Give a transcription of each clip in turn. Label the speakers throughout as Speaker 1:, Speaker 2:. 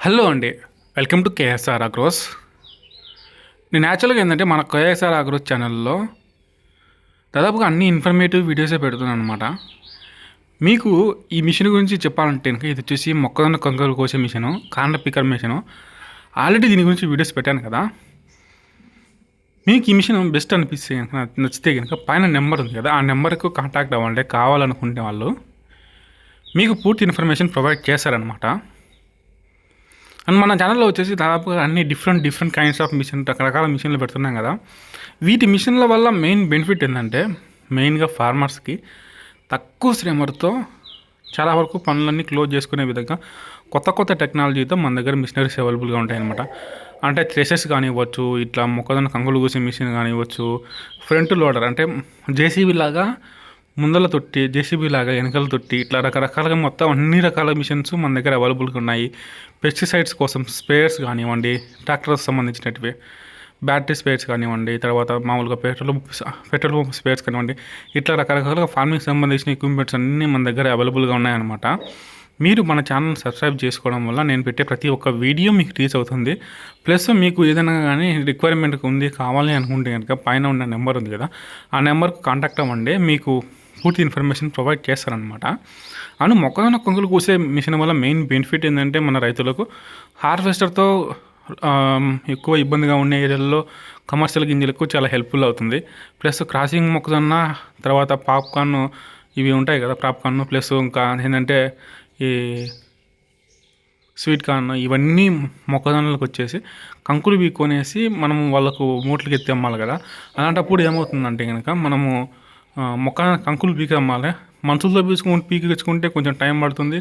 Speaker 1: Hello అండి. Welcome to KSR agros. నేను యాక్చువల్గా ఏంటంటే మన కేఎస్ఆర్ అగ్రోస్ ఛానల్లో దాదాపుగా అన్ని ఇన్ఫర్మేటివ్ వీడియోసే పెడుతున్నాను అనమాట. మీకు ఈ మిషన్ గురించి చెప్పాలంటే కనుక ఇది వచ్చేసి మొక్కజొన్న కంకులు కోసే మిషను, కాండ పికర్ మిషను. ఆల్రెడీ దీని గురించి వీడియోస్ పెట్టాను కదా. మీకు ఈ మిషన్ బెస్ట్ అనిపిస్తే కనుక నచ్చితే కనుక పైన నెంబర్ ఉంది కదా, ఆ నెంబర్కు కాంటాక్ట్ అవ్వాలంటే కావాలనుకుంటే వాళ్ళు మీకు పూర్తి ఇన్ఫర్మేషన్ ప్రొవైడ్ చేస్తారనమాట. అండ్ మన ఛానల్లో వచ్చేసి దాదాపుగా అన్ని డిఫరెంట్ కైండ్స్ ఆఫ్ మిషన్, రకరకాల మిషన్లు పెడుతున్నాం కదా. వీటి మిషన్ల వల్ల మెయిన్ బెనిఫిట్ ఏంటంటే మెయిన్గా ఫార్మర్స్కి తక్కువ శ్రమతో చాలా వరకు పనులన్నీ క్లోజ్ చేసుకునే విధంగా కొత్త టెక్నాలజీతో మన దగ్గర మిషనరీస్ అవైలబుల్గా ఉంటాయన్నమాట. అంటే థ్రెషర్స్ కానివ్వచ్చు, ఇట్లా మొక్కజొన్న కంకులు కోసే మిషన్ కానివ్వచ్చు, ఫ్రంట్ లోడర్ అంటే జేసీబీ లాగా ముందల తొట్టి, జేసీబీ లాగా వెనకాల తొట్టి, ఇట్లా రకరకాలుగా మొత్తం అన్ని రకాల మిషన్స్ మన దగ్గర అవైలబుల్గా ఉన్నాయి. పెస్టిసైడ్స్ కోసం స్ప్రేయర్స్ కానివ్వండి, ట్రాక్టర్స్ సంబంధించినటివి, బ్యాటరీ స్పేర్స్ కానివ్వండి, తర్వాత మామూలుగా పెట్రోల్ పంప్ స్పేర్స్ కానివ్వండి, ఇట్లా రకరకాలుగా ఫార్మింగ్ సంబంధించిన ఎక్విప్మెంట్స్ అన్నీ మన దగ్గర అవైలబుల్గా ఉన్నాయన్నమాట. మీరు మన ఛానల్ సబ్స్క్రైబ్ చేసుకోవడం వల్ల నేను పెట్టే ప్రతి ఒక్క వీడియో మీకు రీచ్ అవుతుంది. ప్లస్ మీకు ఏదైనా కానీ రిక్వైర్మెంట్ ఉంది కావాలి అనుకుంటే కనుక పైన ఉన్న నెంబర్ ఉంది కదా, ఆ నెంబర్కు కాంటాక్ట్ అవ్వండి. మీకు పూర్తి ఇన్ఫర్మేషన్ ప్రొవైడ్ చేస్తారనమాట. అండ్ మొక్కజొన్న కంకులు కోసే మిషన్ వల్ల మెయిన్ బెనిఫిట్ ఏంటంటే మన రైతులకు హార్వెస్టర్తో ఎక్కువ ఇబ్బందిగా ఉండే ఏరియాల్లో కమర్షియల్ గింజలకు చాలా హెల్ప్ఫుల్ అవుతుంది. ప్లస్ క్రాసింగ్ మొక్కజొన్న, తర్వాత పాప్కార్న్ ఇవి ఉంటాయి కదా, పాప్కార్న్ ప్లస్ ఇంకా ఏంటంటే ఈ స్వీట్ కార్న్, ఇవన్నీ మొక్కజొన్నలకు వచ్చేసి కంకులు వీక్కొనేసి మనం వాళ్ళకు మూటలకి ఎత్తి అమ్మాలి కదా. అలాంటప్పుడు ఏమవుతుందంటే కనుక మనము కంకులు పీకి అమ్మాలి. మనుషులతో పీకి తెచ్చుకుంటే కొంచెం టైం పడుతుంది.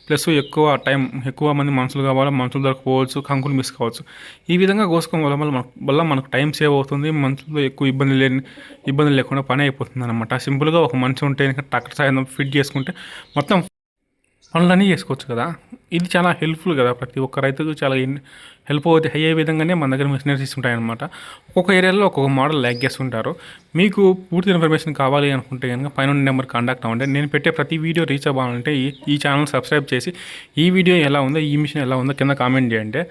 Speaker 1: ప్లస్ ఎక్కువ మంది మనుషులు కావాలి, మనుషులు దొరకపోవచ్చు, కంకులు మిస్ కావచ్చు. ఈ విధంగా కోసుకోవడం వల్ల మనకు టైం సేవ్ అవుతుంది. మనుషులతో ఎక్కువ ఇబ్బంది లేకుండా పని అయిపోతుంది అనమాట. సింపుల్గా ఒక మనిషి ఉంటే ట్రాక్టర్ సాయం ఫిట్ చేసుకుంటే మొత్తం పనులన్నీ చేసుకోవచ్చు కదా. ఇది చాలా హెల్ప్ఫుల్ కదా, ప్రతి ఒక్క రైతుకు చాలా హెల్ప్ అయ్యే విధంగానే మన దగ్గర మిషనరీస్ ఉంటాయన్నమాట. ఒక్కొక్క ఏరియాలో ఒక్కొక్క మోడల్ లైక్ చేస్తుంటారు. మీకు పూర్తి ఇన్ఫర్మేషన్ కావాలి అనుకుంటే కనుక పైన నెంబర్ కాంటాక్ట్ అవ్వండి. నేను పెట్టే ప్రతి వీడియో రీచ్ అవ్వాలంటే ఈ ఛానల్ సబ్స్క్రైబ్ చేసి ఈ వీడియో ఎలా ఉందో, ఈ మిషన్ ఎలా ఉందో కింద కామెంట్ చేయండి.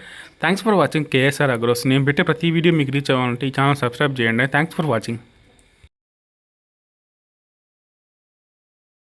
Speaker 1: Thanks for watching KSR agros. నేను పెట్టే ప్రతి వీడియో మీకు రీచ్ అవ్వాలంటే ఈ ఛానల్ సబ్స్క్రైబ్ చేయండి. Thanks for watching.